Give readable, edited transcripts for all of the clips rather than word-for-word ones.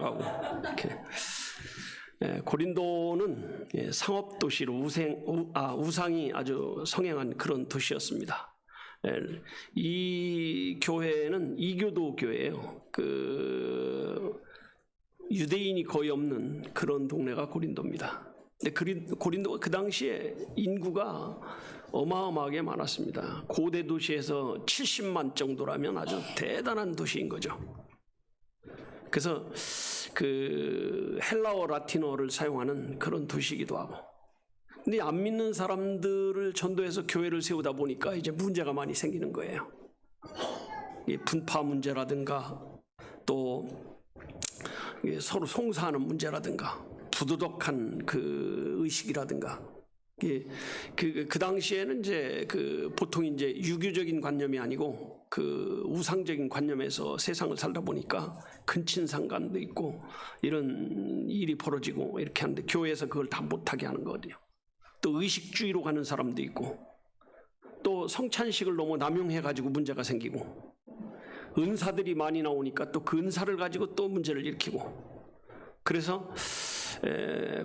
나가고 이렇게. 고린도는 상업 도시로 우상이 아주 성행한 그런 도시였습니다. 이 교회는 이교도 교회예요. 유대인이 거의 없는 그런 동네가 고린도입니다. 근데 고린도가 그 당시에 인구가 어마어마하게 많았습니다. 고대 도시에서 70만 정도라면 아주 대단한 도시인 거죠. 그래서 헬라어 라틴어를 사용하는 그런 도시이기도 하고. 근데 안 믿는 사람들을 전도해서 교회를 세우다 보니까 이제 문제가 많이 생기는 거예요. 분파 문제라든가 또 서로 송사하는 문제라든가 부도덕한 그 의식이라든가. 그 당시에는 이제 보통 이제 유교적인 관념이 아니고 우상적인 관념에서 세상을 살다 보니까 근친상간도 있고 이런 일이 벌어지고 이렇게 하는데 교회에서 그걸 다 못하게 하는 거거든요. 또 의식주의로 가는 사람도 있고 또 성찬식을 너무 남용해가지고 문제가 생기고 은사들이 많이 나오니까 또 그 은사를 가지고 또 문제를 일으키고. 그래서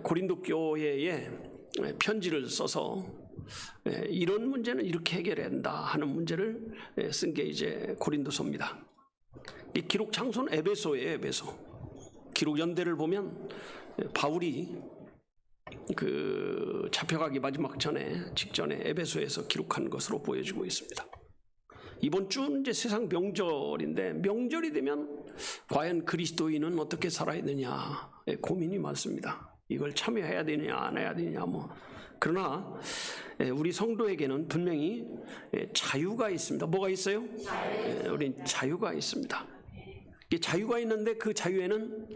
고린도 교회에 편지를 써서 이런 문제는 이렇게 해결해야 한다 하는 문제를 쓴 게 이제 고린도서입니다. 이 기록 장소는 에베소예요. 에베소. 기록 연대를 보면 바울이 잡혀가기 마지막 직전에 에베소에서 기록한 것으로 보여지고 있습니다. 이번 주는 이제 세상 명절인데 명절이 되면 과연 그리스도인은 어떻게 살아야 되냐 고민이 많습니다. 이걸 참여해야 되느냐 안 해야 되느냐 그러나 우리 성도에게는 분명히 자유가 있습니다. 뭐가 있어요? 우린 자유가 있습니다. 자유가 있는데 그 자유에는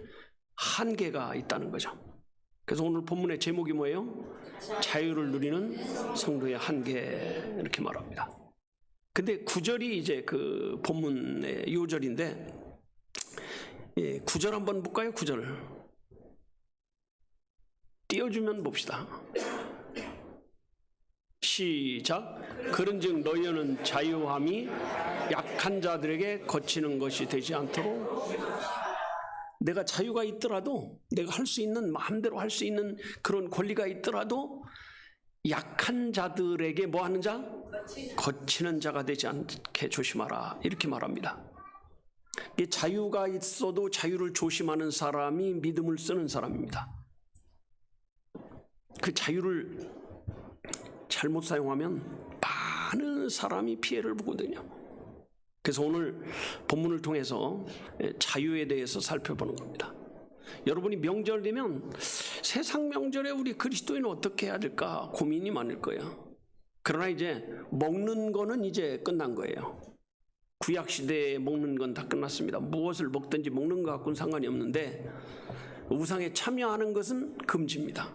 한계가 있다는 거죠. 그래서 오늘 본문의 제목이 뭐예요? 자유를 누리는 성도의 한계, 이렇게 말합니다. 근데 9절이 이제 그 본문의 요절인데 9절 한번 볼까요? 9절 띄워주면 봅시다. 시작. 그런즉 너희는 자유함이 약한 자들에게 거치는 것이 되지 않도록. 내가 자유가 있더라도, 내가 할 수 있는, 마음대로 할 수 있는 그런 권리가 있더라도 약한 자들에게 뭐 하는 자? 거치는 자가 되지 않게 조심하라, 이렇게 말합니다. 자유가 있어도 자유를 조심하는 사람이 믿음을 쓰는 사람입니다. 그 자유를 잘못 사용하면 많은 사람이 피해를 보거든요. 그래서 오늘 본문을 통해서 자유에 대해서 살펴보는 겁니다. 여러분이 명절 되면 세상 명절에 우리 그리스도인은 어떻게 해야 될까 고민이 많을 거예요. 그러나 이제 먹는 거는 이제 끝난 거예요. 구약 시대에 먹는 건 다 끝났습니다. 무엇을 먹든지 먹는 것 갖고는 상관이 없는데 우상에 참여하는 것은 금지입니다.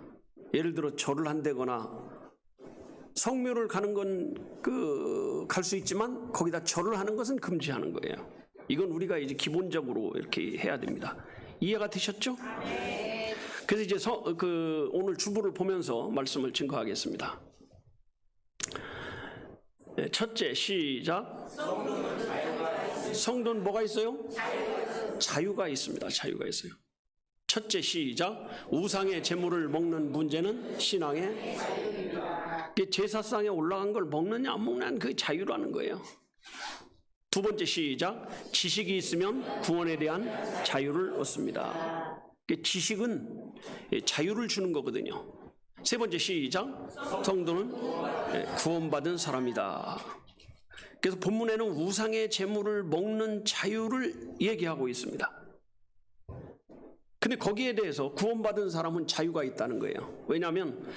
예를 들어 절을 한다거나 성묘를 가는 건 갈 수 있지만 거기다 절을 하는 것은 금지하는 거예요. 이건 우리가 이제 기본적으로 이렇게 해야 됩니다. 이해가 되셨죠? 그래서 이제 오늘 주보를 보면서 말씀을 증거하겠습니다. 첫째, 시작. 성도는 뭐가 있어요? 자유가 있습니다. 자유가 있어요. 첫째, 시작. 우상의 제물을 먹는 문제는 신앙의 제사상에 올라간 걸 먹느냐 안 먹느냐는 그 자유라는 거예요. 두 번째, 시작. 지식이 있으면 구원에 대한 자유를 얻습니다. 지식은 자유를 주는 거거든요. 세 번째, 시작. 성도는 구원받은 사람이다. 그래서 본문에는 우상의 제물을 먹는 자유를 얘기하고 있습니다. 근데 거기에 대해서 구원받은 사람은 자유가 있다는 거예요. 왜냐하면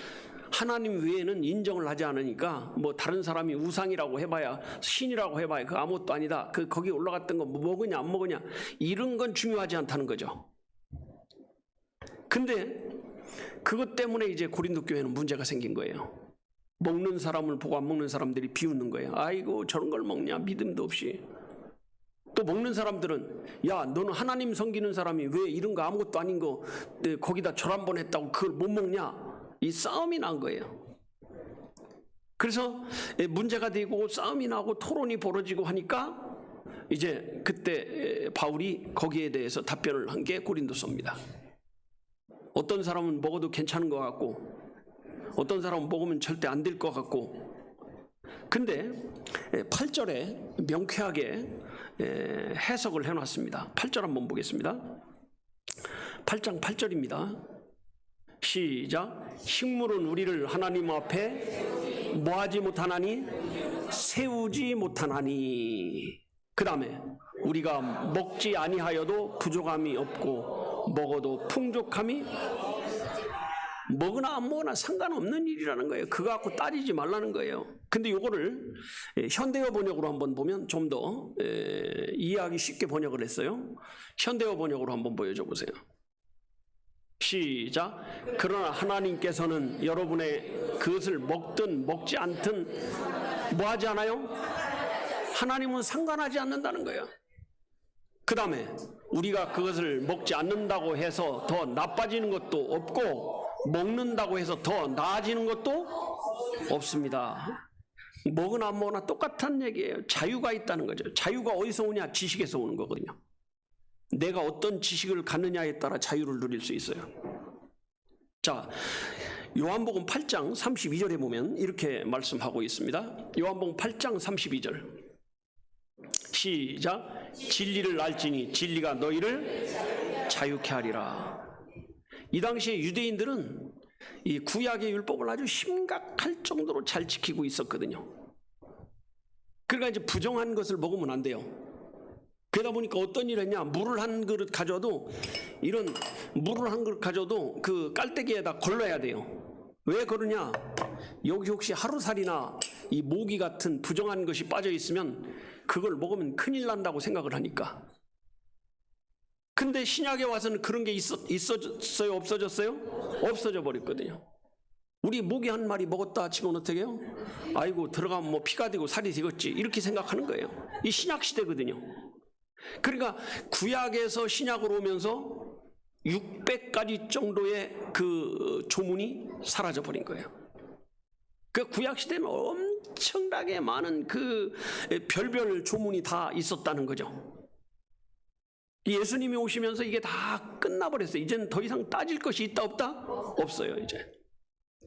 하나님 외에는 인정을 하지 않으니까 뭐 다른 사람이 우상이라고 해봐야, 신이라고 해봐야 그 아무것도 아니다. 거기 올라갔던 거 뭐 먹으냐 안 먹으냐 이런 건 중요하지 않다는 거죠. 근데 그것 때문에 이제 고린도 교회는 문제가 생긴 거예요. 먹는 사람을 보고 안 먹는 사람들이 비웃는 거예요. 아이고 저런 걸 먹냐, 믿음도 없이. 또 먹는 사람들은 야 너는 하나님 섬기는 사람이 왜 이런 거 아무것도 아닌 거 거기다 절 한 번 했다고 그걸 못 먹냐, 이 싸움이 난 거예요. 그래서 문제가 되고 싸움이 나고 토론이 벌어지고 하니까 이제 그때 바울이 거기에 대해서 답변을 한 게 고린도서입니다. 어떤 사람은 먹어도 괜찮은 것 같고 어떤 사람은 먹으면 절대 안 될 것 같고, 근데 8절에 명쾌하게 해석을 해놨습니다. 8절 한번 보겠습니다. 8장 8절입니다. 시작. 식물은 우리를 하나님 앞에 뭐하지 못하나니? 세우지 못하나니. 그 다음에 우리가 먹지 아니하여도 부족함이 없고 먹어도 풍족함이, 먹으나 안 먹으나 상관없는 일이라는 거예요. 그거 갖고 따지지 말라는 거예요. 근데 이거를 현대어 번역으로 한번 보면 좀 더 이해하기 쉽게 번역을 했어요. 현대어 번역으로 한번 보여줘 보세요. 시작. 그러나 하나님께서는 여러분의 그것을 먹든 먹지 않든 뭐 하지 않아요? 하나님은 상관하지 않는다는 거예요. 그 다음에 우리가 그것을 먹지 않는다고 해서 더 나빠지는 것도 없고 먹는다고 해서 더 나아지는 것도 없습니다. 먹으나 안 먹으나 똑같은 얘기예요. 자유가 있다는 거죠. 자유가 어디서 오냐? 지식에서 오는 거거든요. 내가 어떤 지식을 갖느냐에 따라 자유를 누릴 수 있어요. 자, 요한복음 8장 32절에 보면 이렇게 말씀하고 있습니다. 요한복음 8장 32절. 시작. 진리를 알지니 진리가 너희를 자유케 하리라. 이 당시에 유대인들은 이 구약의 율법을 아주 심각할 정도로 잘 지키고 있었거든요. 그러니까 이제 부정한 것을 먹으면 안 돼요. 그러다 보니까 어떤 일을 했냐? 물을 한 그릇 가져도, 이런 물을 한 그릇 가져도 그 깔때기에다 걸러야 돼요. 왜 그러냐? 여기 혹시 하루살이나 이 모기 같은 부정한 것이 빠져 있으면 그걸 먹으면 큰일 난다고 생각을 하니까. 근데 신약에 와서는 그런 게 있었어요? 없어졌어요? 없어져 버렸거든요. 우리 모기 한 마리 먹었다 치면 어떻게 해요? 아이고 들어가면 뭐 피가 되고 살이 되겠지, 이렇게 생각하는 거예요. 이 신약 시대거든요. 그러니까 구약에서 신약으로 오면서 600가지 정도의 그 조문이 사라져 버린 거예요. 그 구약 시대는 엄청나게 많은 그 별별 조문이 다 있었다는 거죠. 예수님이 오시면서 이게 다 끝나버렸어요. 이제는 더 이상 따질 것이 있다 없다? 없어요 이제.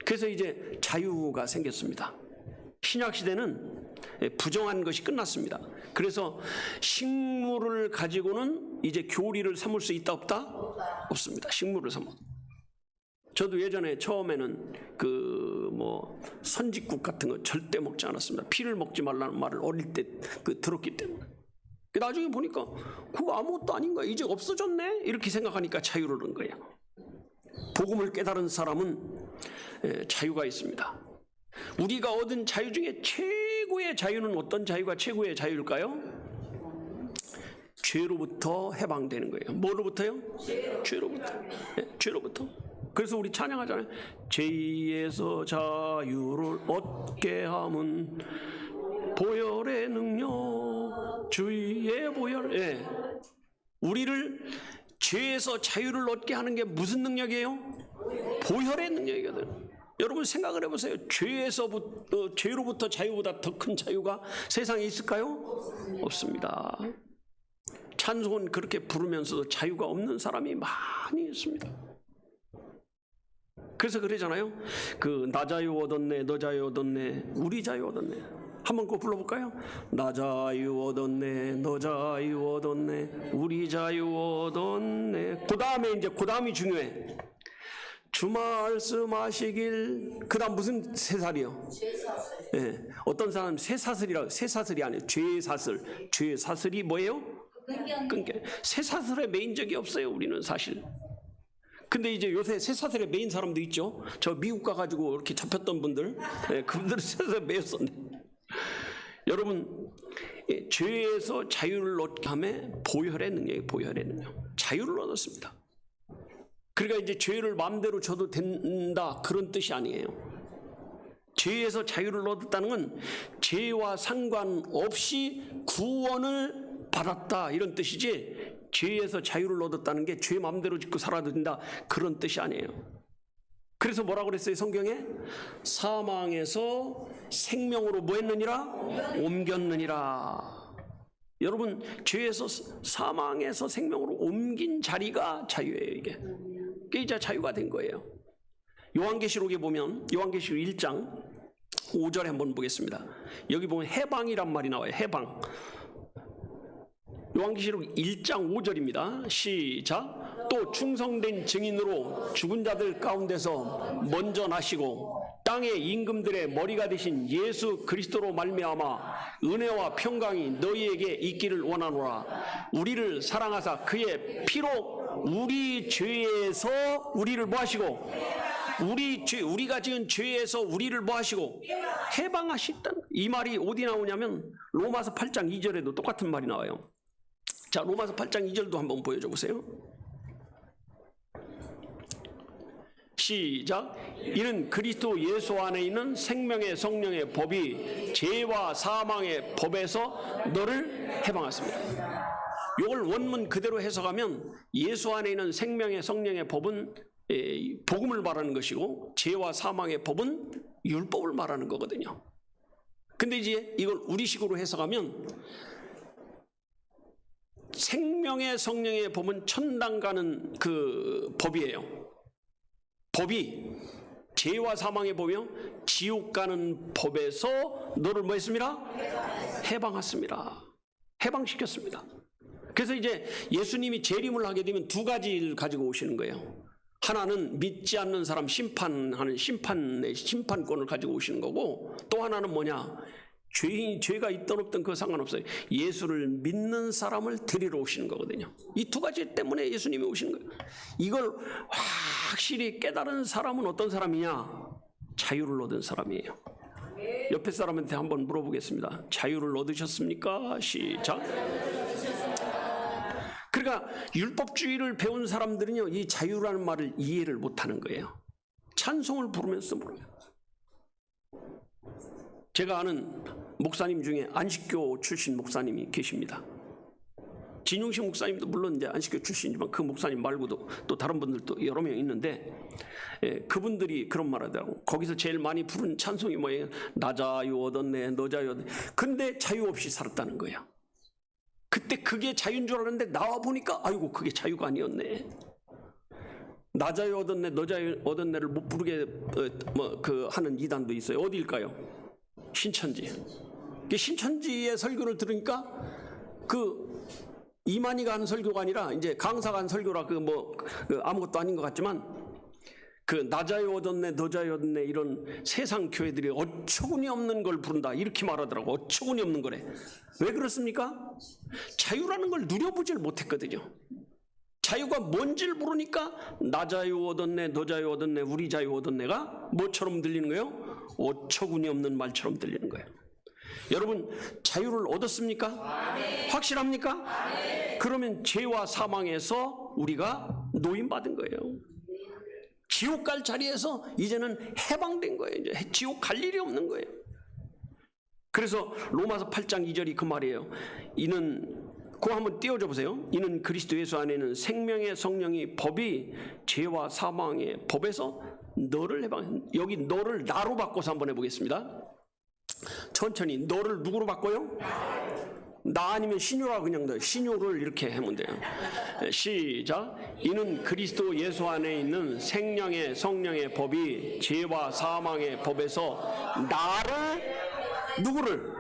그래서 이제 자유가 생겼습니다. 신약 시대는 부정한 것이 끝났습니다. 그래서 식물을 가지고는 이제 교리를 삼을 수 있다 없다? 없습니다. 식물을 삼아. 저도 예전에 처음에는 그 뭐 선짓국 같은 거 절대 먹지 않았습니다. 피를 먹지 말라는 말을 어릴 때 들었기 때문에. 나중에 보니까 그거 아무것도 아닌 거야. 이제 없어졌네? 이렇게 생각하니까 자유를 얻은 거예요. 복음을 깨달은 사람은 자유가 있습니다. 우리가 얻은 자유 중에 최고의 자유는 어떤 자유가 최고의 자유일까요? 죄로부터 해방되는 거예요. 뭐로부터요? 죄로부터. 죄로부터. 그래서 우리 찬양하잖아요. 죄에서 자유를 얻게 함은 보혈의 능력, 주의 보혈. 예. 우리를 죄에서 자유를 얻게 하는 게 무슨 능력이에요? 보혈의 능력이거든. 여러분 생각을 해보세요. 죄로부터 자유보다 더 큰 자유가 세상에 있을까요? 없습니다. 찬송은 그렇게 부르면서도 자유가 없는 사람이 많이 있습니다. 그래서 그러잖아요. 그 나 자유 얻었네, 너 자유 얻었네, 우리 자유 얻었네. 한번 그거 불러볼까요? 나 자유 얻었네, 너 자유 얻었네, 우리 자유 얻었네. 그 다음에 이제 그 다음이 중요해. 주 말씀하시길. 그 다음 무슨 새살이요? 죄사슬. 예. 어떤 사람 새사슬이라고. 새사슬이 아니에요. 죄사슬. 죄사슬이 뭐예요? 끈기. 새사슬에 매인 적이 없어요 우리는 사실. 근데 이제 요새 새사슬에 매인 사람도 있죠. 저 미국 가가지고 이렇게 잡혔던 분들, 그분들은 새사슬에 매였었네. 여러분, 죄에서 자유를 얻게 하면 보혈의 능력이, 보혈의 능력. 자유를 얻었습니다. 그러니까 이제 죄를 마음대로 져도 된다, 그런 뜻이 아니에요. 죄에서 자유를 얻었다는 건 죄와 상관없이 구원을 받았다, 이런 뜻이지, 죄에서 자유를 얻었다는 게 죄 마음대로 짓고 살아도 된다, 그런 뜻이 아니에요. 그래서 뭐라고 그랬어요 성경에? 사망에서 생명으로 뭐 했느니라? 옮겼느니라. 여러분, 죄에서 사망에서 생명으로 옮긴 자리가 자유예요. 이게 이제 자유가 된 거예요. 요한계시록에 보면 요한계시록 1장 5절에 한번 보겠습니다. 여기 보면 해방이란 말이 나와요. 해방. 요한계시록 1장 5절입니다. 시작. 또 충성된 증인으로 죽은 자들 가운데서 먼저 나시고 땅의 임금들의 머리가 되신 예수 그리스도로 말미암아 은혜와 평강이 너희에게 있기를 원하노라. 우리를 사랑하사 그의 피로 우리 죄에서 우리를 뭐 하시고, 우리가 지은 죄에서 우리를 뭐 하시고 해방하셨다는, 이 말이 어디 나오냐면 로마서 8장 2절에도 똑같은 말이 나와요. 자, 로마서 8장 2절도 한번 보여줘 보세요. 시작. 이는 그리스도 예수 안에 있는 생명의 성령의 법이 죄와 사망의 법에서 너를 해방했습니다. 이걸 원문 그대로 해석하면 예수 안에 있는 생명의 성령의 법은 복음을 말하는 것이고 죄와 사망의 법은 율법을 말하는 거거든요. 근데 이제 이걸 우리식으로 해석하면 생명의 성령의 법은 천당 가는 그 법이에요. 법이 죄와 사망의 법이요 지옥 가는 법에서 너를 뭐 했습니다? 해방했습니다. 해방시켰습니다. 그래서 이제 예수님이 재림을 하게 되면 두 가지를 가지고 오시는 거예요. 하나는 믿지 않는 사람 심판하는 심판권을 가지고 오시는 거고, 또 하나는 뭐냐? 죄가 있든 없든 그거 상관없어요. 예수를 믿는 사람을 데리러 오시는 거거든요. 이 두 가지 때문에 예수님이 오시는 거예요. 이걸 확실히 깨달은 사람은 어떤 사람이냐? 자유를 얻은 사람이에요. 옆에 사람한테 한번 물어보겠습니다. 자유를 얻으셨습니까? 시작. 그러니까 율법주의를 배운 사람들은요, 이 자유라는 말을 이해를 못하는 거예요. 찬송을 부르면서 물어요. 제가 아는 목사님 중에 안식교 출신 목사님이 계십니다. 진용식 목사님도 물론 이제 안식교 출신이지만 그 목사님 말고도 또 다른 분들도 여러 명 있는데, 그분들이 그런 말 하더라고. 거기서 제일 많이 부른 찬송이 뭐예요? 나 자유 얻었네, 너 자유 얻었네. 근데 자유 없이 살았다는 거예요. 그때 그게 자유인 줄 알았는데 나와 보니까 아이고 그게 자유가 아니었네. 나 자유 얻었네, 너 자유 얻었네를 못 부르게 하는 이단도 있어요. 어디일까요? 신천지. 신천지의 설교를 들으니까 그 이만희가 하는 설교가 아니라 이제 강사가 하는 설교라 아무것도 아닌 것 같지만 그 나 자유 얻었네, 너 자유 얻었네 이런 세상 교회들이 어처구니 없는 걸 부른다 이렇게 말하더라고. 어처구니 없는 거래. 왜 그렇습니까? 자유라는 걸 누려보질 못했거든요. 자유가 뭔지를 모르니까 나 자유 얻었네, 너 자유 얻었네, 우리 자유 얻었네가 뭐처럼 들리는 거예요? 어처구니 없는 말처럼 들리는 거예요. 여러분, 자유를 얻었습니까? 네. 확실합니까? 네. 그러면 죄와 사망에서 우리가 노임받은 거예요. 지옥 갈 자리에서 이제는 해방된 거예요. 이제 지옥 갈 일이 없는 거예요. 그래서 로마서 8장 2절이 그 말이에요. 이는 그거 한번 띄워줘 보세요. 이는 그리스도 예수 안에는 생명의 성령이 법이 죄와 사망의 법에서 너를 해방. 여기 너를 나로 바꿔서 한번 해보겠습니다. 천천히. 너를 누구로 바꿔요? 나 아니면 신유라 그냥 넣어요. 신유를 이렇게 하면 돼요. 시작. 이는 그리스도 예수 안에 있는 생명의 성령의 법이 죄와 사망의 법에서 나를, 누구를?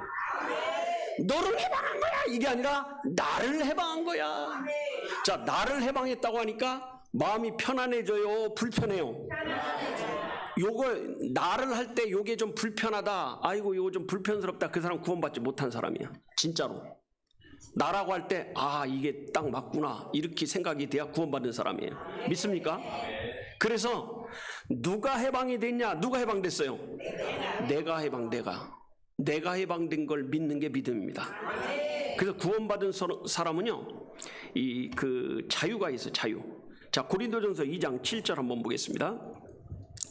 너를 해방한 거야. 이게 아니라 나를 해방한 거야. 자, 나를 해방했다고 하니까 마음이 편안해져요? 불편해요? 요거 나를 할 때 요게 좀 불편하다, 아이고 요거 좀 불편스럽다, 그 사람 구원받지 못한 사람이야. 진짜로. 나라고 할 때 아 이게 딱 맞구나 이렇게 생각이 돼야 구원받은 사람이에요. 믿습니까? 그래서 누가 해방이 됐냐? 누가 해방됐어요? 내가 해방된 걸 믿는 게 믿음입니다. 그래서 구원받은 사람은요 이 그 자유가 있어요. 자유. 자, 고린도전서 2장 7절 한번 보겠습니다.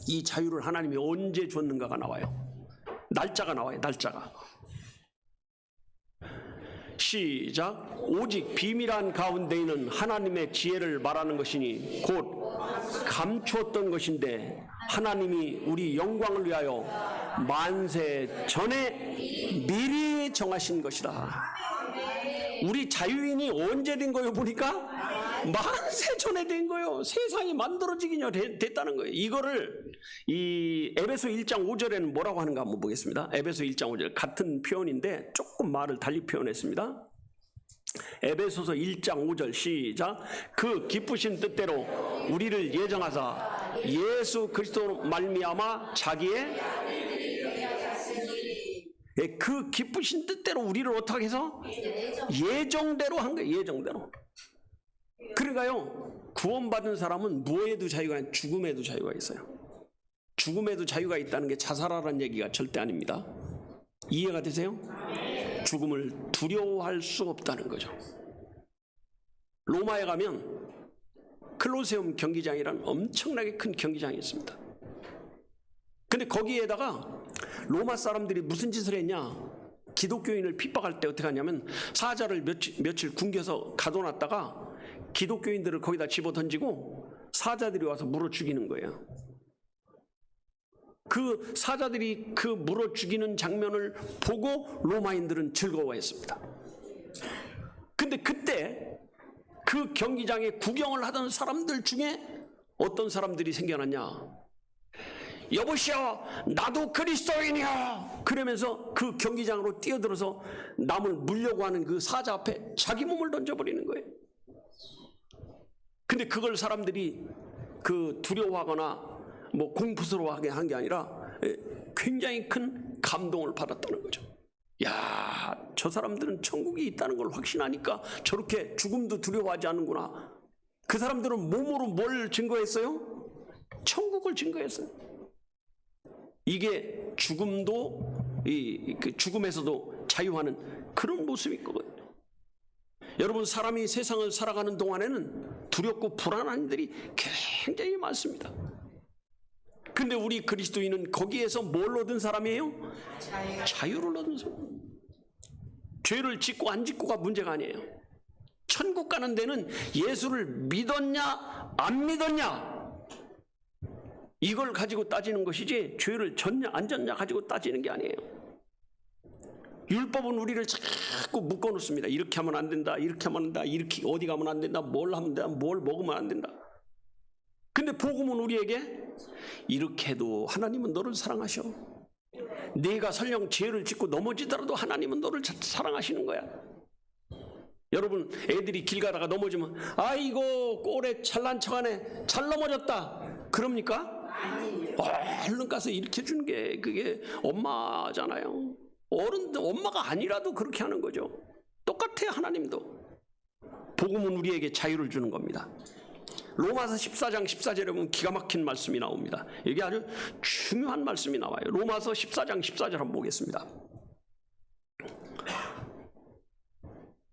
이 자유를 하나님이 언제 줬는가가 나와요. 날짜가 나와요. 날짜가. 시작. 오직 비밀한 가운데에는 하나님의 지혜를 말하는 것이니 곧 감추었던 것인데 하나님이 우리 영광을 위하여 만세 전에 미리 정하신 것이다. 우리 자유인이 언제 된 거예요? 보니까 만세 전에 된 거예요. 세상이 만들어지기 전에 됐다는 거예요. 이거를 이 에베소 1장 5절에는 뭐라고 하는가 한번 보겠습니다. 에베소 1장 5절 같은 표현인데 조금 말을 달리 표현했습니다. 에베소서 1장 5절 시작. 그 기쁘신 뜻대로 우리를 예정하사 예수 그리스도로 말미암아 자기의 그 기쁘신 뜻대로 우리를 어떻게 해서 예정대로 한 거예요. 예정대로. 그러니까요, 구원받은 사람은 무엇에도 자유가 아니라 죽음에도 자유가 있어요. 죽음에도 자유가 있다는 게 자살하라는 얘기가 절대 아닙니다. 이해가 되세요? 죽음을 두려워할 수 없다는 거죠. 로마에 가면 클로세움 경기장이란 엄청나게 큰 경기장이 있습니다. 근데 거기에다가 로마 사람들이 무슨 짓을 했냐, 기독교인을 핍박할 때 어떻게 하냐면 사자를 며칠 굶겨서 가둬놨다가 기독교인들을 거기다 집어던지고 사자들이 와서 물어 죽이는 거예요. 그 사자들이 그 물어 죽이는 장면을 보고 로마인들은 즐거워했습니다. 근데 그때 그 경기장에 구경을 하던 사람들 중에 어떤 사람들이 생겨났냐, 여보시오, 나도 그리스도인이야 그러면서 그 경기장으로 뛰어들어서 남을 물려고 하는 그 사자 앞에 자기 몸을 던져버리는 거예요. 근데 그걸 사람들이 그 두려워하거나 뭐 공포스러워하게 한 게 아니라 굉장히 큰 감동을 받았다는 거죠. 야, 저 사람들은 천국이 있다는 걸 확신하니까 저렇게 죽음도 두려워하지 않는구나. 그 사람들은 몸으로 뭘 증거했어요? 천국을 증거했어요. 이게 죽음도 그 죽음에서도 자유하는 그런 모습인 거거든요. 여러분, 사람이 세상을 살아가는 동안에는 두렵고 불안한 일들이 굉장히 많습니다. 근데 우리 그리스도인은 거기에서 뭘 얻은 사람이에요? 자유를 얻은 사람. 죄를 짓고 안 짓고가 문제가 아니에요. 천국 가는 데는 예수를 믿었냐 안 믿었냐 이걸 가지고 따지는 것이지 죄를 졌냐 안 졌냐 가지고 따지는 게 아니에요. 율법은 우리를 자꾸 묶어놓습니다. 이렇게 하면 안 된다, 이렇게 하면 안 된다, 이렇게 어디 가면 안 된다, 뭘 하면 된다, 뭘 먹으면 안 된다. 근데 복음은 우리에게 이렇게 해도 하나님은 너를 사랑하셔. 네가 설령 죄를 짓고 넘어지더라도 하나님은 너를 사랑하시는 거야. 여러분, 애들이 길 가다가 넘어지면 아이고 꼬레 잘난 척하네, 잘 넘어졌다 그럽니까? 얼른 가서 일으켜 주는 게 그게 엄마잖아요. 어른들, 엄마가 아니라도 그렇게 하는 거죠. 똑같아요. 하나님도. 복음은 우리에게 자유를 주는 겁니다. 로마서 14장 14절에 보면 기가 막힌 말씀이 나옵니다. 이게 아주 중요한 말씀이 나와요. 로마서 14장 14절 한번 보겠습니다.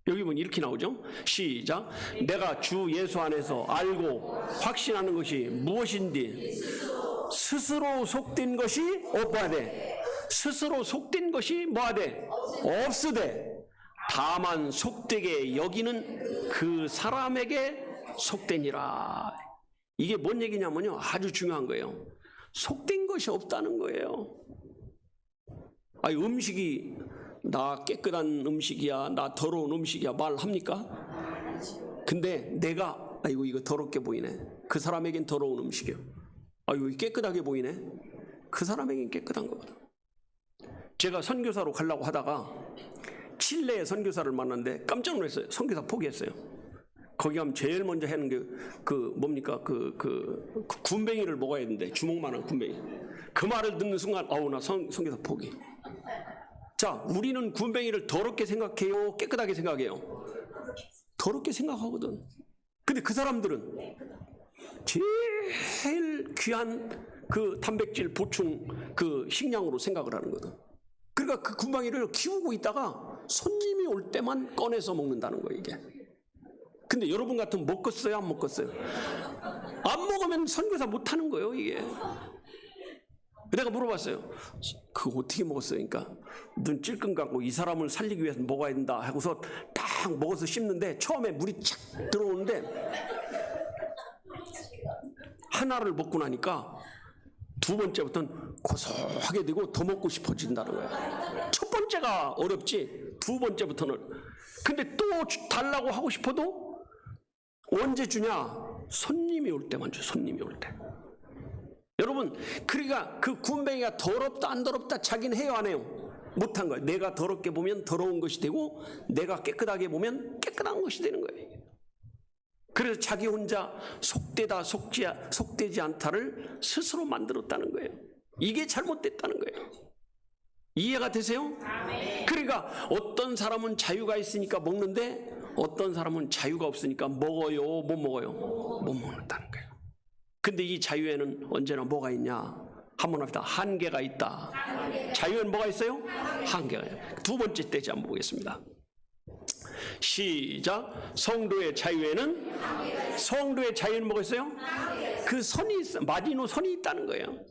여기 보면 이렇게 나오죠. 시작. 내가 주 예수 안에서 알고 확신하는 것이 무엇인지 스스로 속된 것이 뭐하되, 스스로 속된 것이 뭐하되 없으되 다만 속되게 여기는 그 사람에게 속되니라. 이게 뭔 얘기냐면요, 아주 중요한 거예요. 속된 것이 없다는 거예요. 아니, 음식이 나 깨끗한 음식이야, 나 더러운 음식이야 말합니까? 근데 내가 아이고 이거 더럽게 보이네, 그 사람에겐 더러운 음식이요. 아이고 깨끗하게 보이네, 그 사람에겐 깨끗한 거거든. 제가 선교사로 가려고 하다가 칠레의 선교사를 만났는데 깜짝 놀랐어요. 선교사 포기했어요. 거기 가면 제일 먼저 하는 게 그 뭡니까, 그 군뱅이를 먹어야 되는데, 주먹만한 군뱅이. 그 말을 듣는 순간 아우 나 선교사 포기. 자, 우리는 군뱅이를 더럽게 생각해요, 깨끗하게 생각해요? 더럽게 생각하거든. 근데 그 사람들은 제일 귀한 그 단백질 보충 그 식량으로 생각을 하는 거거든. 그러니까 그 군뱅이를 키우고 있다가 손님이 올 때만 꺼내서 먹는다는 거예요, 이게. 근데 여러분 같으면 먹겠어요, 안 먹겠어요? 안 먹으면 선교사 못 하는 거예요, 이게. 내가 물어봤어요. 그거 어떻게 먹었어요? 그러니까 눈 찔끔 감고 이 사람을 살리기 위해서 먹어야 된다 하고서 딱 먹어서 씹는데 처음에 물이 착 들어오는데 하나를 먹고 나니까 두 번째부터는 고소하게 되고 더 먹고 싶어진다는 거예요. 첫 번째가 어렵지 두 번째부터는. 근데 또 달라고 하고 싶어도 언제 주냐? 손님이 올 때만 줘. 손님이 올 때. 여러분, 그러니까 그 군뱅이가 더럽다 안 더럽다 자기는 해요 안 해요? 못한 거예요. 내가 더럽게 보면 더러운 것이 되고 내가 깨끗하게 보면 깨끗한 것이 되는 거예요. 그래서 자기 혼자 속되다 속되지 않다를 스스로 만들었다는 거예요. 이게 잘못됐다는 거예요. 이해가 되세요? 그러니까 어떤 사람은 자유가 있으니까 먹는데 어떤 사람은 자유가 없으니까 먹어요, 못 먹어요? 못 먹는다는 거예요. 근데 이 자유에는 언제나 뭐가 있냐? 한번 합시다. 한계가 있다. 자유에는 뭐가 있어요? 한계가 있어요. 두 번째 떼지 한번 보겠습니다. 시작. 성도의 자유에는 뭐가 있어요? 그 선이 있어. 마지노선이 있다는 거예요.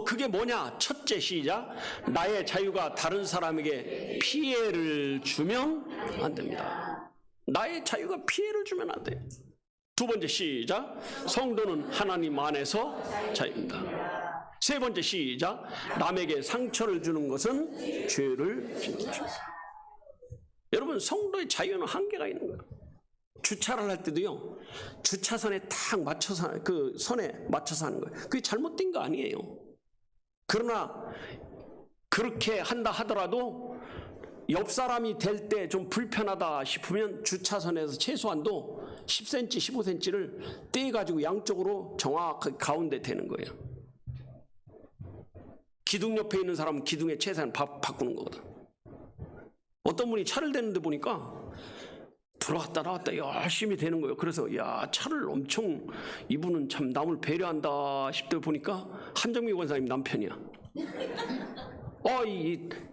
그게 뭐냐? 첫째, 시작. 나의 자유가 다른 사람에게 피해를 주면 안 됩니다. 나의 자유가 피해를 주면 안 돼요. 두 번째, 시작. 성도는 하나님 안에서 자유입니다. 세 번째, 시작. 남에게 상처를 주는 것은 죄를 짓는 것입니다. 여러분, 성도의 자유는 한계가 있는 거예요. 주차를 할 때도요, 주차선에 딱 맞춰서, 그 선에 맞춰서 하는 거예요. 그게 잘못된 거 아니에요. 그러나 그렇게 한다 하더라도 옆 사람이 될 때 좀 불편하다 싶으면 주차선에서 최소한도 10cm, 15cm를 떼가지고 양쪽으로 정확하게 가운데 대는 거예요. 기둥 옆에 있는 사람은 기둥에 최소한 바꾸는 거거든. 어떤 분이 차를 대는데 보니까 들어갔다 나왔다 열심히 되는 거예요. 그래서 야, 차를 엄청, 이분은 참 남을 배려한다 싶다 보니까 한정미 권사님 남편이야.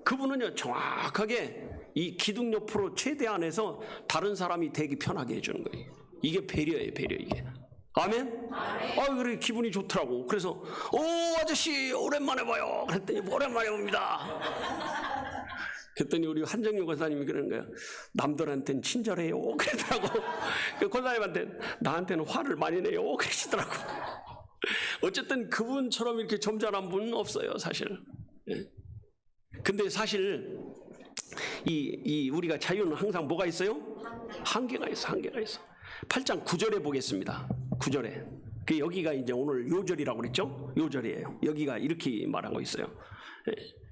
그분은요 정확하게 이 기둥 옆으로 최대한해서 다른 사람이 되기 편하게 해주는 거예요. 이게 배려예요, 배려. 이게. 아멘? 그래, 기분이 좋더라고. 그래서 아저씨 오랜만에 봐요. 그랬더니 오랜만에 봅니다. 그랬더니 우리 한정용 권사님이 그러는 거예요. 남들한테는 친절해요. 그러더라고. 그 권사님한테 나한테는 화를 많이 내요. 그러시더라고. 어쨌든 그분처럼 이렇게 점잖은 분은 없어요, 사실. 예. 근데 사실 이 우리가 자유는 항상 뭐가 있어요? 한계가 있어, 한계가 있어. 8장 9절에 보겠습니다. 9절에. 그 여기가 이제 오늘 요절이라고 그랬죠? 요절이에요. 여기가 이렇게 말하고 있어요. 예.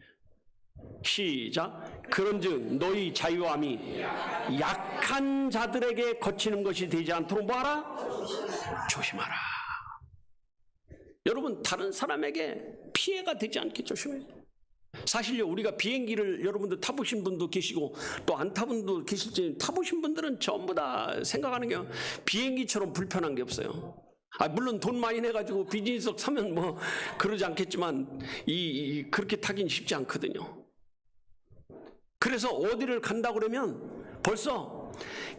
시작. 그런즉 너희 자유함이 약한 자들에게 거치는 것이 되지 않도록 뭐하라? 조심하라. 여러분, 다른 사람에게 피해가 되지 않게 조심해요. 사실요, 우리가 비행기를 여러분들 타보신 분도 계시고 또 안 타본 분도 계실지, 타보신 분들은 전부 다 생각하는 게 비행기처럼 불편한 게 없어요. 물론 돈 많이 내가지고 비즈니스석 사면 뭐 그러지 않겠지만 그렇게 타긴 쉽지 않거든요. 그래서 어디를 간다 그러면 벌써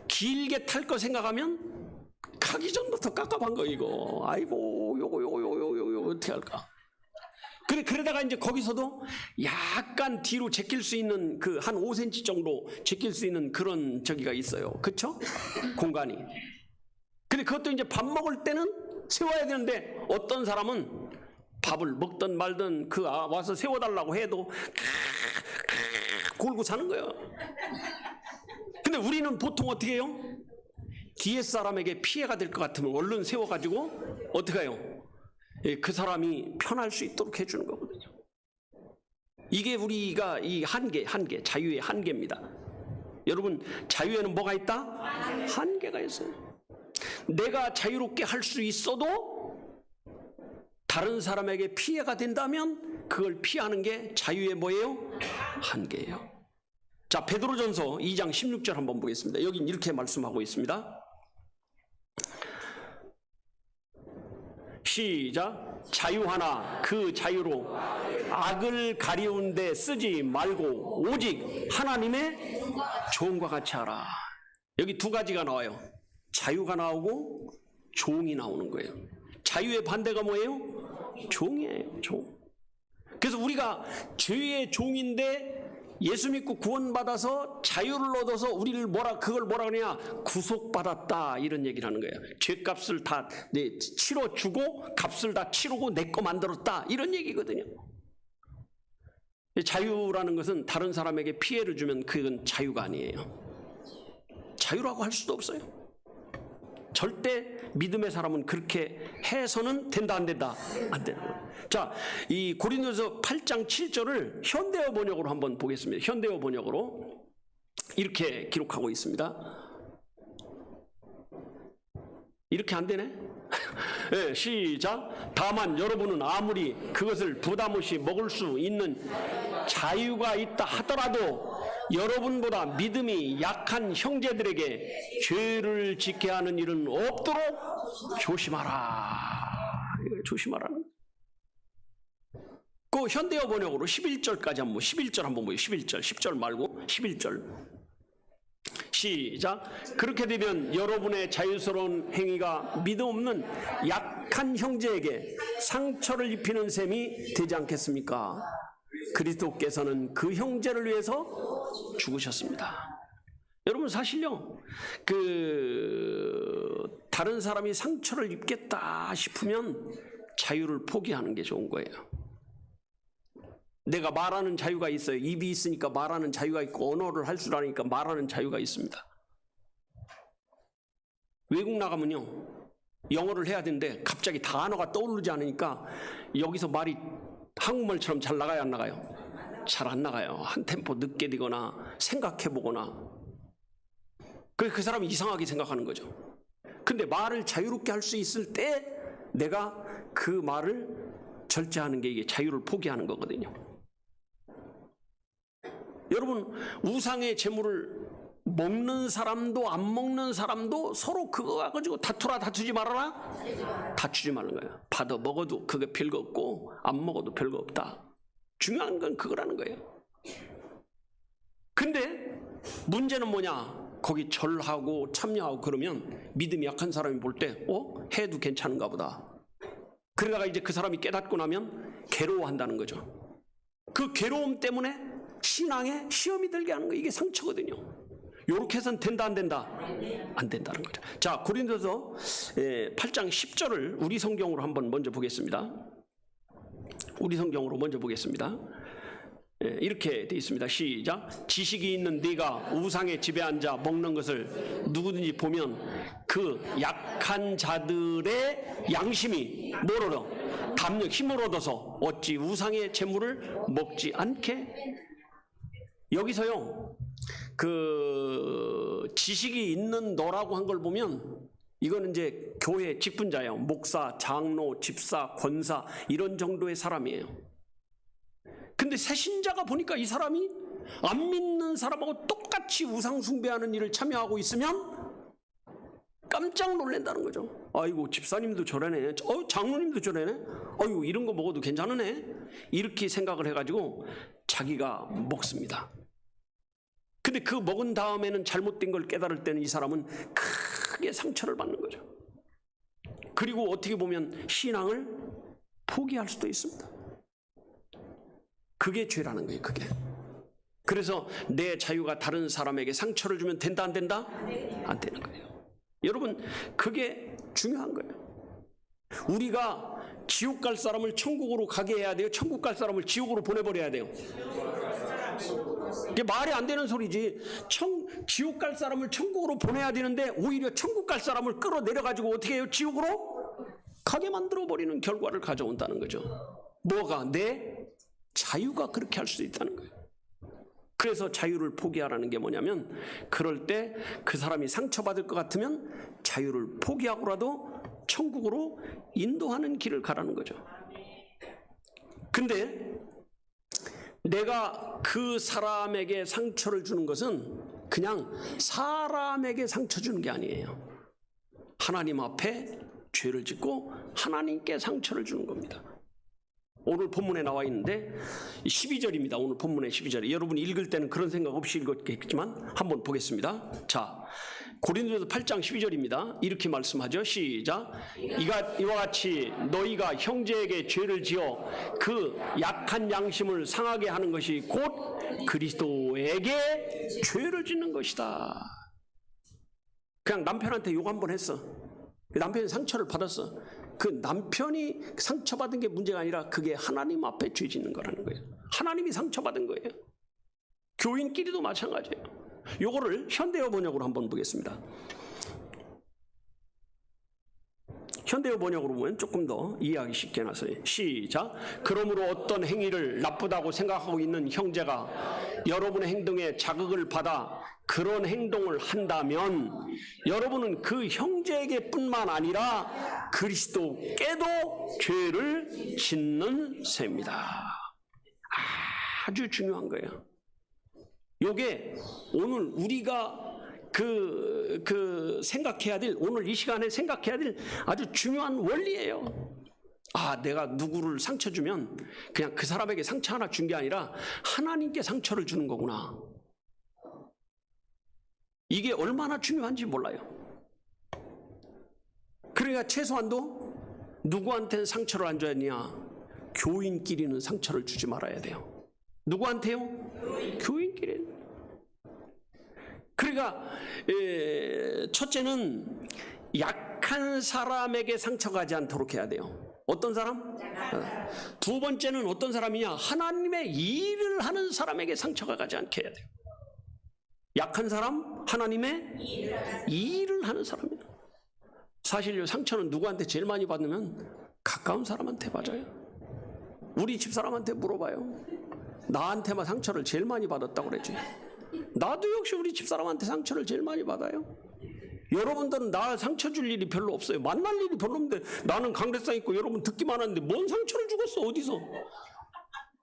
길게 탈 거 생각하면 가기 전부터 깝깝한 거 이거. 아이고 요거 어떻게 할까? 그러다가 이제 거기서도 약간 뒤로 제낄 수 있는 그 한 5cm 정도 제낄 수 있는 그런 저기가 있어요. 그렇죠? 공간이. 근데 그것도 이제 밥 먹을 때는 세워야 되는데 어떤 사람은 밥을 먹든 말든 와서 세워달라고 해도 골고 사는 거예요. 근데 우리는 보통 어떻게 해요? 뒤에 사람에게 피해가 될 것 같으면 얼른 세워가지고 어떻게 해요? 그 사람이 편할 수 있도록 해주는 거거든요. 이게 우리가 이 한계, 자유의 한계입니다. 여러분, 자유에는 뭐가 있다? 한계가 있어요. 내가 자유롭게 할 수 있어도 다른 사람에게 피해가 된다면 그걸 피하는 게 자유의 뭐예요? 한계예요. 자, 베드로전서 2장 16절 한번 보겠습니다. 여긴 이렇게 말씀하고 있습니다. 시작. 자유하나 그 자유로 악을 가리운 데 쓰지 말고 오직 하나님의 종과 같이 하라. 여기 두 가지가 나와요. 자유가 나오고 종이 나오는 거예요. 자유의 반대가 뭐예요? 종이에요, 종. 그래서 우리가 죄의 종인데 예수 믿고 구원받아서 자유를 얻어서 우리를 그걸 뭐라 그러냐? 구속받았다, 이런 얘기를 하는 거예요. 죄값을 다 치러주고 값을 다 치르고 내 거 만들었다, 이런 얘기거든요. 자유라는 것은 다른 사람에게 피해를 주면 그건 자유가 아니에요. 자유라고 할 수도 없어요. 절대 믿음의 사람은 그렇게 해서는 된다, 안 된다? 안 된다. 자, 이 고린도서 8장 7절을 현대어 번역으로 한번 보겠습니다. 현대어 번역으로 이렇게 기록하고 있습니다. 이렇게 안 되네? 네, 시작. 다만 여러분은 아무리 그것을 부담 없이 먹을 수 있는 자유가 있다 하더라도 여러분보다 믿음이 약한 형제들에게 죄를 짓게 하는 일은 없도록 조심하라. 조심하라는. 그 현대어 번역으로 11절까지 한번 11절 한번 보여요. 11절, 10절 말고 11절. 시작. 그렇게 되면 여러분의 자유스러운 행위가 믿음 없는 약한 형제에게 상처를 입히는 셈이 되지 않겠습니까? 그리스도께서는 그 형제를 위해서 죽으셨습니다. 여러분 사실요, 다른 사람이 상처를 입겠다 싶으면 자유를 포기하는 게 좋은 거예요. 내가 말하는 자유가 있어요. 입이 있으니까 말하는 자유가 있고 언어를 할 줄 아니까 말하는 자유가 있습니다. 외국 나가면요, 영어를 해야 되는데 갑자기 단어가 떠오르지 않으니까 여기서 말이 한국말처럼 잘 나가요, 안 나가요? 잘 안 나가요. 한 템포 늦게 되거나 생각해보거나. 그 사람이 이상하게 생각하는 거죠. 근데 말을 자유롭게 할 수 있을 때 내가 그 말을 절제하는 게 이게 자유를 포기하는 거거든요. 여러분, 우상의 재물을 먹는 사람도 안 먹는 사람도 서로 그거 가지고 다투라, 다투지 말아라? 다투지 말는 거예요. 받아 먹어도 그게 별거 없고 안 먹어도 별거 없다. 중요한 건 그거라는 거예요. 근데 문제는 뭐냐? 거기 절하고 참여하고 그러면 믿음이 약한 사람이 볼 때 해도 괜찮은가 보다. 그러다가 이제 그 사람이 깨닫고 나면 괴로워한다는 거죠. 그 괴로움 때문에 신앙에 시험이 들게 하는 거, 이게 상처거든요. 요렇게 해서는 된다, 안 된다? 안 된다는 거죠. 자, 고린도서 8장 10절을 우리 성경으로 한번 먼저 보겠습니다. 우리 성경으로 먼저 보겠습니다. 이렇게 되어 있습니다. 시작. 지식이 있는 네가 우상의 집에 앉아 먹는 것을 누구든지 보면 그 약한 자들의 양심이 뭘 얻어? 담력, 힘을 얻어서 어찌 우상의 재물을 먹지 않게? 여기서요, 지식이 있는 너라고 한 걸 보면 이거는 이제 교회 직분자예요. 목사, 장로, 집사, 권사 이런 정도의 사람이에요. 근데 새신자가 보니까 이 사람이 안 믿는 사람하고 똑같이 우상 숭배하는 일을 참여하고 있으면 깜짝 놀란다는 거죠. 아이고, 집사님도 저러네. 장로님도 저러네. 아이고, 이런 거 먹어도 괜찮으네. 이렇게 생각을 해가지고 자기가 먹습니다. 근데 그 먹은 다음에는 잘못된 걸 깨달을 때는 이 사람은 크게 상처를 받는 거죠. 그리고 어떻게 보면 신앙을 포기할 수도 있습니다. 그게 죄라는 거예요, 그게. 그래서 내 자유가 다른 사람에게 상처를 주면 된다, 안 된다? 안 되는 거예요. 여러분, 그게 중요한 거예요. 우리가 지옥 갈 사람을 천국으로 가게 해야 돼요? 천국 갈 사람을 지옥으로 보내버려야 돼요? 이게 말이 안 되는 소리지. 지옥 갈 사람을 천국으로 보내야 되는데 오히려 천국 갈 사람을 끌어내려가지고 어떻게 해요? 지옥으로 가게 만들어버리는 결과를 가져온다는 거죠. 뭐가? 내 자유가 그렇게 할 수 있다는 거예요. 그래서 자유를 포기하라는 게 뭐냐면, 그럴 때 그 사람이 상처받을 것 같으면 자유를 포기하고라도 천국으로 인도하는 길을 가라는 거죠. 근데 내가 그 사람에게 상처를 주는 것은 그냥 사람에게 상처 주는 게 아니에요. 하나님 앞에 죄를 짓고 하나님께 상처를 주는 겁니다. 오늘 본문에 나와 있는데 12절입니다. 오늘 본문의 12절. 여러분이 읽을 때는 그런 생각 없이 읽었겠지만 한번 보겠습니다. 자, 고린도서 8장 12절입니다. 이렇게 말씀하죠. 시작. 이와 같이 너희가 형제에게 죄를 지어 그 약한 양심을 상하게 하는 것이 곧 그리스도에게 죄를 짓는 것이다. 그냥 남편한테 욕 한 번 했어. 남편이 상처를 받았어. 그 남편이 상처받은 게 문제가 아니라 그게 하나님 앞에 죄 짓는 거라는 거예요. 하나님이 상처받은 거예요. 교인끼리도 마찬가지예요. 요거를 현대어 번역으로 한번 보겠습니다. 현대어 번역으로 보면 조금 더 이해하기 쉽게 해놨어요. 시작. 그러므로 어떤 행위를 나쁘다고 생각하고 있는 형제가 여러분의 행동에 자극을 받아 그런 행동을 한다면 여러분은 그 형제에게 뿐만 아니라 그리스도께도 죄를 짓는 셈입니다. 아주 중요한 거예요. 요게 오늘 우리가 생각해야 될, 오늘 이 시간에 생각해야 될 아주 중요한 원리예요. 내가 누구를 상처 주면 그냥 그 사람에게 상처 하나 준 게 아니라 하나님께 상처를 주는 거구나. 이게 얼마나 중요한지 몰라요. 그러니까 최소한도 누구한테는 상처를 안 줘야 하냐? 교인끼리는 상처를 주지 말아야 돼요. 누구한테요? 교인끼리. 그러니까 첫째는 약한 사람에게 상처가지 않도록 해야 돼요. 어떤 사람? 두 번째는 어떤 사람이냐? 하나님의 일을 하는 사람에게 상처가 가지 않게 해야 돼요. 약한 사람, 하나님의 일을 하는 사람이에요. 사실 상처는 누구한테 제일 많이 받으면 가까운 사람한테 받아요. 우리 집사람한테 물어봐요. 나한테만 상처를 제일 많이 받았다고 그랬지. 나도 역시 우리 집사람한테 상처를 제일 많이 받아요. 여러분들은 나 상처 줄 일이 별로 없어요. 만날 일이 별로 없는데 나는 강대상 있고 여러분 듣기만 하는데 뭔 상처를 주겠어 어디서.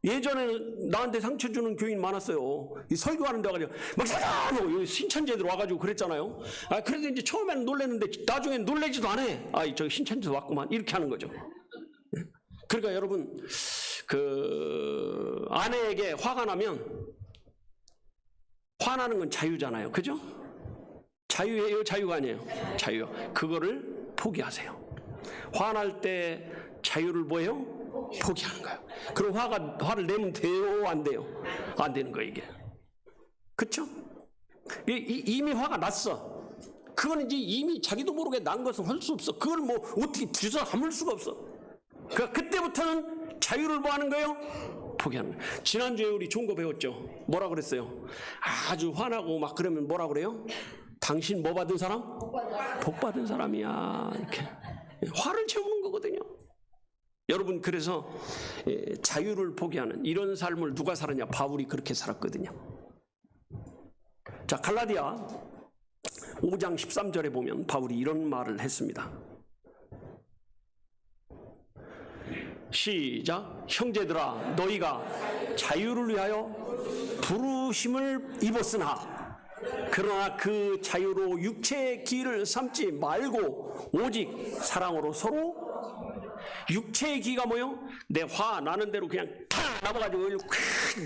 예전에는 나한테 상처 주는 교인 많았어요. 이 설교하는 데 가지고 막 여기 신천지들 와가지고 그랬잖아요. 그래도 이제 처음에는 놀랬는데 나중엔 놀래지도 않아. 저기 신천지 왔구만 이렇게 하는 거죠. 그러니까 여러분 그 아내에게 화가 나면 화나는 건 자유잖아요. 그죠? 자유예요? 자유가 아니에요? 자유요. 그거를 포기하세요. 화날 때 자유를 뭐예요? 포기하는 거예요. 그럼 화를 내면 돼요? 안 돼요? 안 되는 거예요, 이게. 그쵸? 이미 화가 났어. 그건 이제 이미 자기도 모르게 난 것은 할 수 없어. 그걸 뭐 어떻게 주워 담을 수가 없어. 그러니까 그때부터는 자유를 뭐 하는 거예요? 포기하는 거예요. 지난주에 우리 좋은 거 배웠죠? 뭐라 그랬어요? 아주 화나고 막 그러면 뭐라 그래요? 당신 뭐 받은 사람? 복 받은 사람이야. 이렇게. 화를 채우는 거거든요. 여러분 그래서 자유를 포기하는 이런 삶을 누가 살았냐? 바울이 그렇게 살았거든요. 자, 갈라디아 5장 13절에 보면 바울이 이런 말을 했습니다. 시작. 형제들아 너희가 자유를 위하여 부르심을 입었으나 그러나 그 자유로 육체의 기를 삼지 말고 오직 사랑으로 서로. 육체의 기가 뭐요? 내 화 나는 대로 그냥 탁 나와가지고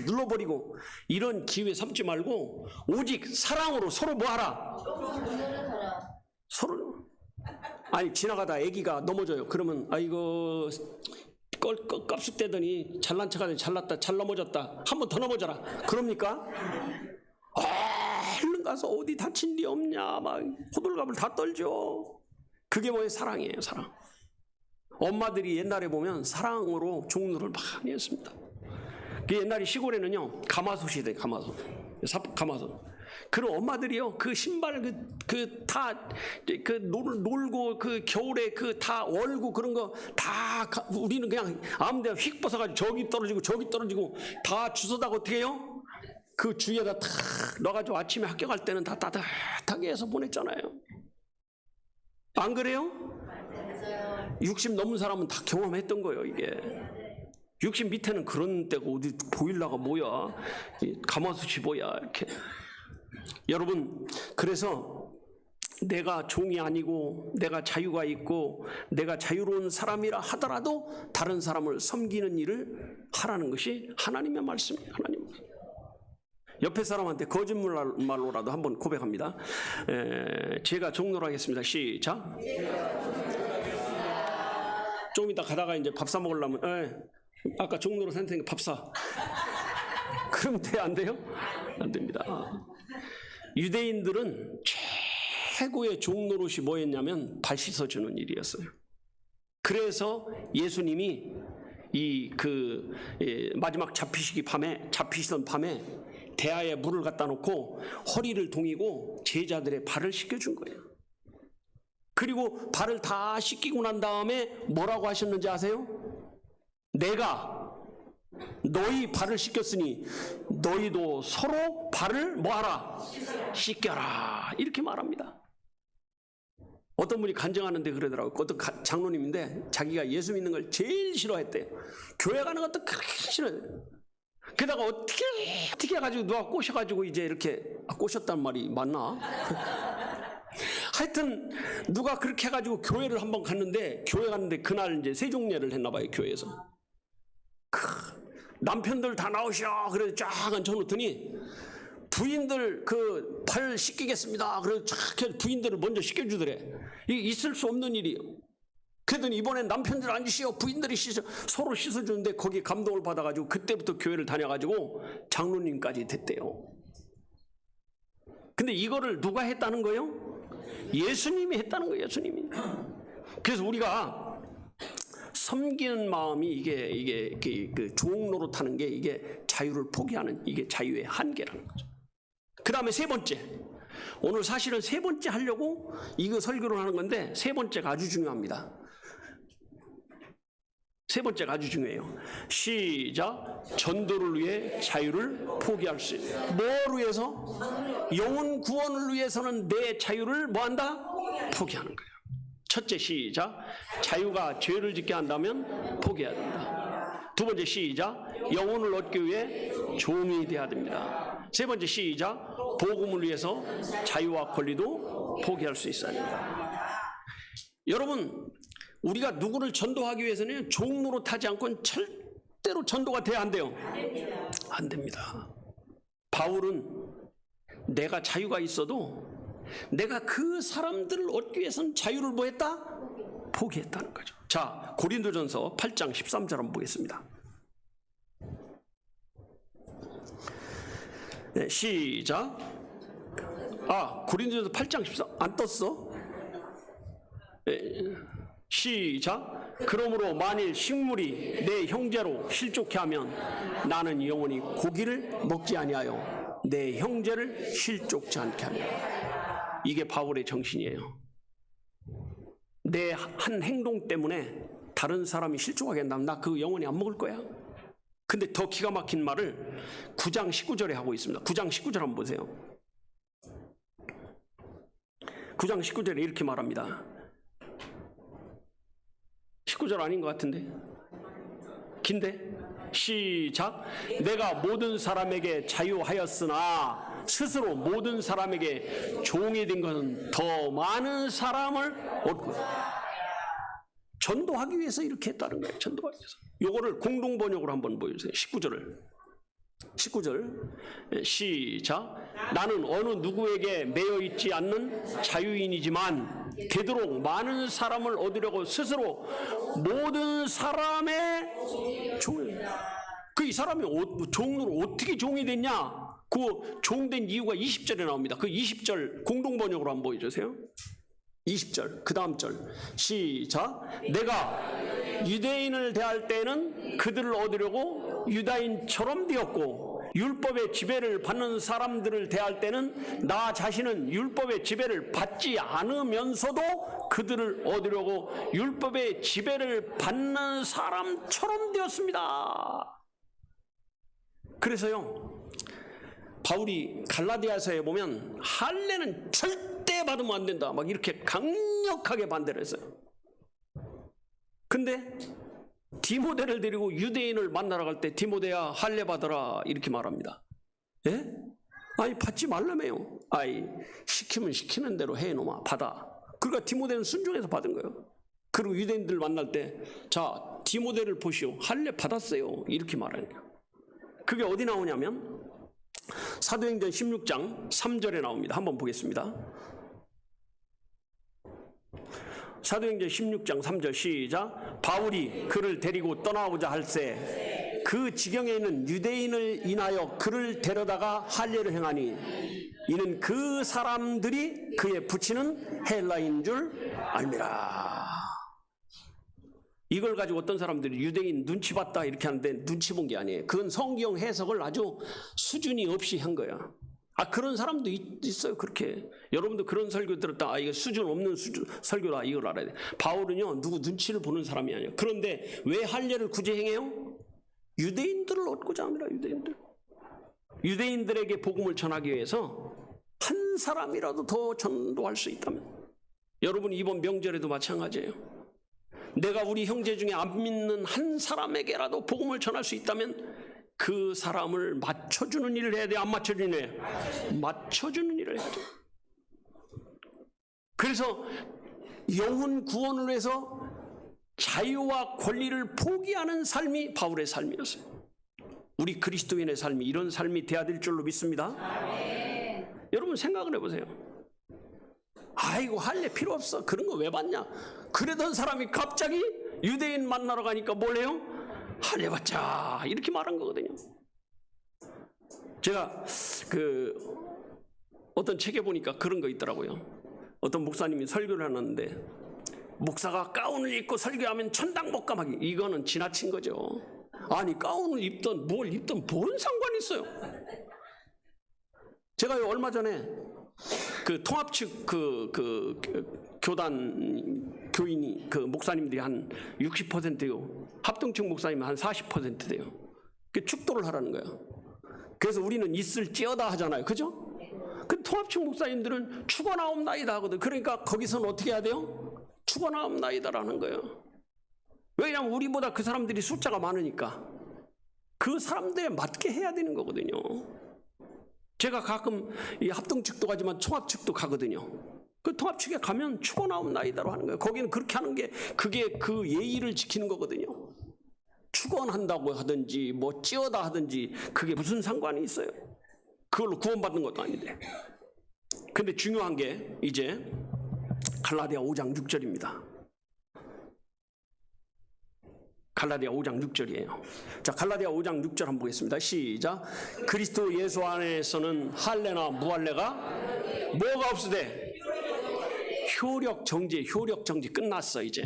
눌러버리고 이런 기회 삼지 말고 오직 사랑으로 서로 뭐하라? 서로. 아니 지나가다 애기가 넘어져요. 그러면 아이고 깝죽대더니 잘난 척하더니 잘났다 잘 넘어졌다 한 번 더 넘어져라 그럽니까? 얼른 가서 어디 다친 데 없냐 막 호들갑을 다 떨죠. 그게 뭐예요? 사랑이에요. 사랑. 엄마들이 옛날에 보면 사랑으로 종로를 많이 했습니다. 그 옛날에 시골에는요 가마솥이 돼요. 가마솥. 그런 엄마들이요 그 신발 놀고 그 겨울에 그 다 얼고 그런 거 다 우리는 그냥 아무데나 휙 벗어가지고 저기 떨어지고 다 주워다가 어떻게 해요? 그 주위에다 탁 넣어가지고 아침에 학교 갈 때는 다 따뜻하게 해서 보냈잖아요. 안 그래요? 60 넘은 사람은 다 경험했던 거예요. 이게 60 밑에는 그런 때가 어디 보일러가 뭐야 가마솥이 뭐야 이렇게. 여러분 그래서 내가 종이 아니고 내가 자유가 있고 내가 자유로운 사람이라 하더라도 다른 사람을 섬기는 일을 하라는 것이 하나님의 말씀이에요. 하나님. 옆에 사람한테 거짓말로라도 한번 고백합니다. 제가 종로로 하겠습니다. 시작. 좀 이따 가다가 이제 밥 사 먹으려면 아까 종로로 선생님 밥 사. 그럼 돼요? 안 돼요? 안 됩니다. 유대인들은 최고의 종노릇이 뭐였냐면 발 씻어주는 일이었어요. 그래서 예수님이 마지막 잡히시던 밤에 대야에 물을 갖다 놓고 허리를 동이고 제자들의 발을 씻겨준 거예요. 그리고 발을 다 씻기고 난 다음에 뭐라고 하셨는지 아세요? 내가 너희 발을 씻겼으니 너희도 서로 발을 뭐하라? 씻겨라. 이렇게 말합니다. 어떤 분이 간증하는데 그러더라고요. 어떤 장로님인데 자기가 예수 믿는 걸 제일 싫어했대요. 교회 가는 것도 그렇게 싫어요. 게다가 어떻게 해가지고 누가 꼬셔가지고 이제 이렇게 꼬셨단 말이 맞나? 하여튼 누가 그렇게 해가지고 교회를 한번 갔는데 그날 이제 세종례를 했나 봐요. 교회에서 남편들 다 나오셔. 그래서 쫙 앉혀놓더니 부인들 그 발 씻기겠습니다. 그래서 쫙 부인들을 먼저 씻겨주더래. 이게 있을 수 없는 일이에요. 그랬더니 이번엔 남편들 앉으시오. 부인들이 서로 씻어주는데 거기에 감동을 받아가지고 그때부터 교회를 다녀가지고 장로님까지 됐대요. 근데 이거를 누가 했다는 거예요? 예수님이 했다는 거예요. 예수님이. 그래서 우리가 섬기는 마음이 이게 그 종노릇 하는 게 이게 자유를 포기하는 이게 자유의 한계라는 거죠. 그 다음에 세 번째. 오늘 사실은 세 번째 하려고 이거 설교를 하는 건데 세 번째가 아주 중요합니다. 세 번째가 아주 중요해요. 시작. 전도를 위해 자유를 포기할 수 있어요. 뭘 위해서? 영혼 구원을 위해서는 내 자유를 뭐한다? 포기하는 거예요. 첫째 시작. 자유가 죄를 짓게 한다면 포기해야 된다. 두 번째 시작. 영혼을 얻기 위해 종이 돼야 됩니다. 세 번째 시작. 복음을 위해서 자유와 권리도 포기할 수 있어야 됩니다. 여러분, 우리가 누구를 전도하기 위해서는 종 노릇하지 않고는 절대로 전도가 돼야 안 돼요. 안 됩니다. 바울은 내가 자유가 있어도 내가 그 사람들을 얻기 위해서는 자유를 뭐 했다? 포기했다는 거죠. 자, 고린도전서 8장 13절 한번 보겠습니다. 네, 시작. 고린도전서 8장 13 안 떴어? 네, 시작. 그러므로 만일 식물이 내 형제로 실족해 하면 나는 영원히 고기를 먹지 아니하여 내 형제를 실족지 않게 하리라. 이게 바울의 정신이에요. 내 한 행동 때문에 다른 사람이 실족하게 한다면 나 그 영원히 안 먹을 거야. 근데 더 기가 막힌 말을 9장 19절에 하고 있습니다. 9장 19절 한번 보세요. 9장 19절에 이렇게 말합니다. 19절 아닌 것 같은데? 긴데? 시작. 내가 모든 사람에게 자유하였으나 스스로 모든 사람에게 종이 된 것은 더 많은 사람을 얻고 전도하기 위해서 이렇게 했다는 거예요. 전도하기 위해서. 요거를 공동번역으로 한번 보여주세요. 19절 시작. 나는 어느 누구에게 매여 있지 않는 자유인이지만 되도록 많은 사람을 얻으려고 스스로 모든 사람의 종이. 이 사람이 종으로 어떻게 종이 됐냐? 그 종된 이유가 20절에 나옵니다. 그 20절 공동번역으로 한번 보여주세요. 20절 그 다음 절 시작. 내가 유대인을 대할 때는 그들을 얻으려고 유다인처럼 되었고 율법의 지배를 받는 사람들을 대할 때는 나 자신은 율법의 지배를 받지 않으면서도 그들을 얻으려고 율법의 지배를 받는 사람처럼 되었습니다. 그래서요, 바울이 갈라디아서에 보면 할례는 절대 받으면 안 된다 막 이렇게 강력하게 반대를 했어요. 근데 디모데를 데리고 유대인을 만나러 갈 때 디모데야 할례 받아라 이렇게 말합니다. 예? 아니 받지 말라며요. 시키면 시키는 대로 해 놈아 받아. 그러니까 디모데는 순종해서 받은 거예요. 그리고 유대인들 만날 때 자 디모데를 보시오 할례 받았어요 이렇게 말하는 거예요. 그게 어디 나오냐면 사도행전 16장 3절에 나옵니다. 한번 보겠습니다. 사도행전 16장 3절 시작. 바울이 그를 데리고 떠나오자 할새 그 지경에 있는 유대인을 인하여 그를 데려다가 할례를 행하니 이는 그 사람들이 그의 부친은 헬라인 줄 알미라. 이걸 가지고 어떤 사람들이 유대인 눈치 봤다 이렇게 하는데 눈치 본 게 아니에요. 그건 성경 해석을 아주 수준이 없이 한 거야. 그런 사람도 있어요. 그렇게 여러분도 그런 설교 들었다. 이거 수준 없는 설교다 이걸 알아야 돼. 바울은요 누구 눈치를 보는 사람이 아니에요. 그런데 왜 할례를 굳이 행해요? 유대인들을 얻고자 합니다. 유대인들에게 복음을 전하기 위해서 한 사람이라도 더 전도할 수 있다면, 여러분 이번 명절에도 마찬가지예요. 내가 우리 형제 중에 안 믿는 한 사람에게라도 복음을 전할 수 있다면 그 사람을 맞춰주는 일을 해야 돼. 안 맞춰주는 일? 맞춰주는 일을 해야 돼. 그래서 영혼 구원을 위해서 자유와 권리를 포기하는 삶이 바울의 삶이었어요. 우리 그리스도인의 삶이 이런 삶이 돼야 될 줄로 믿습니다. 여러분 생각을 해보세요. 아이고 할례 필요 없어. 그런 거 왜 받냐? 그러던 사람이 갑자기 유대인 만나러 가니까 뭘 해요? 할례 받자 이렇게 말한 거거든요. 제가 어떤 책에 보니까 그런 거 있더라고요. 어떤 목사님이 설교를 하는데 목사가 가운을 입고 설교하면 천당 못 가마기, 이거는 지나친 거죠. 아니 가운을 입던 뭘 입던 뭔 상관이 있어요. 제가 얼마 전에 그 통합 측 교단 교인이 목사님들이 한 60%요. 합동 측 목사님은 한 40% 돼요. 축도를 하라는 거예요. 그래서 우리는 있을지어다 하잖아요. 그죠? 그 통합 측 목사님들은 죽어나옵나이다 하거든. 그러니까 거기서는 어떻게 해야 돼요? 죽어나옵나이다라는 거예요. 왜냐하면 우리보다 그 사람들이 숫자가 많으니까 그 사람들에 맞게 해야 되는 거거든요. 제가 가끔 이 합동 측도 가지만 통합 측도 가거든요. 그 통합 측에 가면 축원하옵나이다로 하는 거예요. 거기는 그렇게 하는 게 그게 그 예의를 지키는 거거든요. 축원한다고 하든지 뭐 찌어다 하든지 그게 무슨 상관이 있어요? 그걸로 구원받는 것도 아닌데. 근데 중요한 게 이제 갈라디아 5장 6절입니다. 갈라디아 5장 6절이에요. 자, 갈라디아 5장 6절 한번 보겠습니다. 시작. 그리스도 예수 안에서는 할례나 무할례가 뭐가 없으되 효력 정지 끝났어 이제.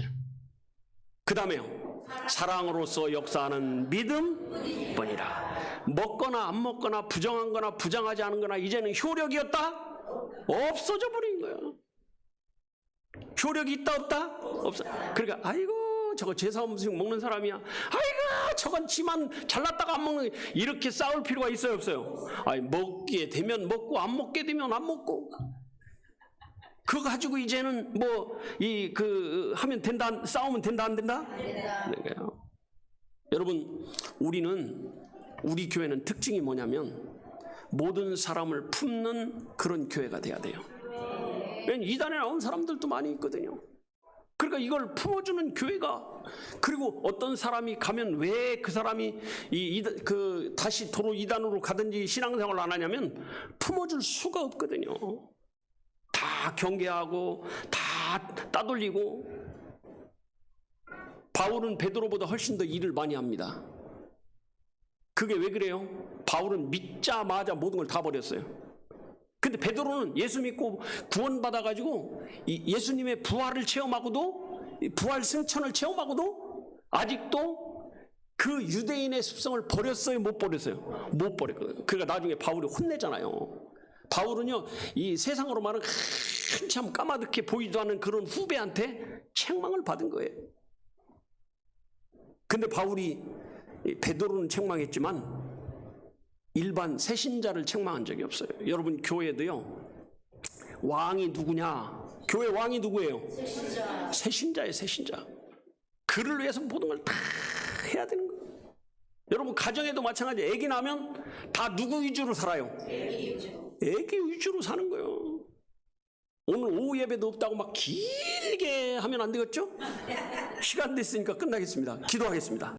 그 다음에요. 사랑으로서 역사하는 믿음뿐이라. 먹거나 안 먹거나 부정한 거나 부정하지 않은 거나 이제는 효력이었다? 없어져 버린 거예요. 효력이 있다 없다? 없어. 그러니까 아이고 저거 제사 음식 먹는 사람이야. 아이고 저건 지만 잘났다가 안 먹는, 이렇게 싸울 필요가 있어요 없어요? 아니 먹게 되면 먹고 안 먹게 되면 안 먹고, 그거 가지고 이제는 하면 된다, 싸우면 된다 안 된다? 그러니까요. 여러분 우리 교회는 특징이 뭐냐면 모든 사람을 품는 그런 교회가 돼야 돼요. 왜냐면 이단에 나온 사람들도 많이 있거든요. 그러니까 이걸 품어주는 교회가, 그리고 어떤 사람이 가면 왜 그 사람이 다시 도로 이단으로 가든지 신앙생활을 안 하냐면 품어줄 수가 없거든요. 다 경계하고 다 따돌리고. 바울은 베드로보다 훨씬 더 일을 많이 합니다. 그게 왜 그래요? 바울은 믿자마자 모든 걸 다 버렸어요. 근데 베드로는 예수 믿고 구원받아가지고 예수님의 부활을 체험하고도, 부활 승천을 체험하고도 아직도 그 유대인의 습성을 버렸어요? 못 버렸어요? 못 버렸거든요. 그러니까 나중에 바울이 혼내잖아요. 바울은요 이 세상으로 말하면 한참 까마득해 보이지도 않는 그런 후배한테 책망을 받은 거예요. 근데 바울이 베드로는 책망했지만 일반 새신자를 책망한 적이 없어요. 여러분 교회도요, 왕이 누구냐? 교회 왕이 누구예요? 새신자예요. 새신자. 그를 위해서 모든 걸 다 해야 되는 거예요. 여러분 가정에도 마찬가지. 애기 나면 다 누구 위주로 살아요? 애기 위주로 사는 거예요. 오늘 오후 예배도 없다고 막 길게 하면 안 되겠죠? 시간 됐으니까 끝나겠습니다. 기도하겠습니다.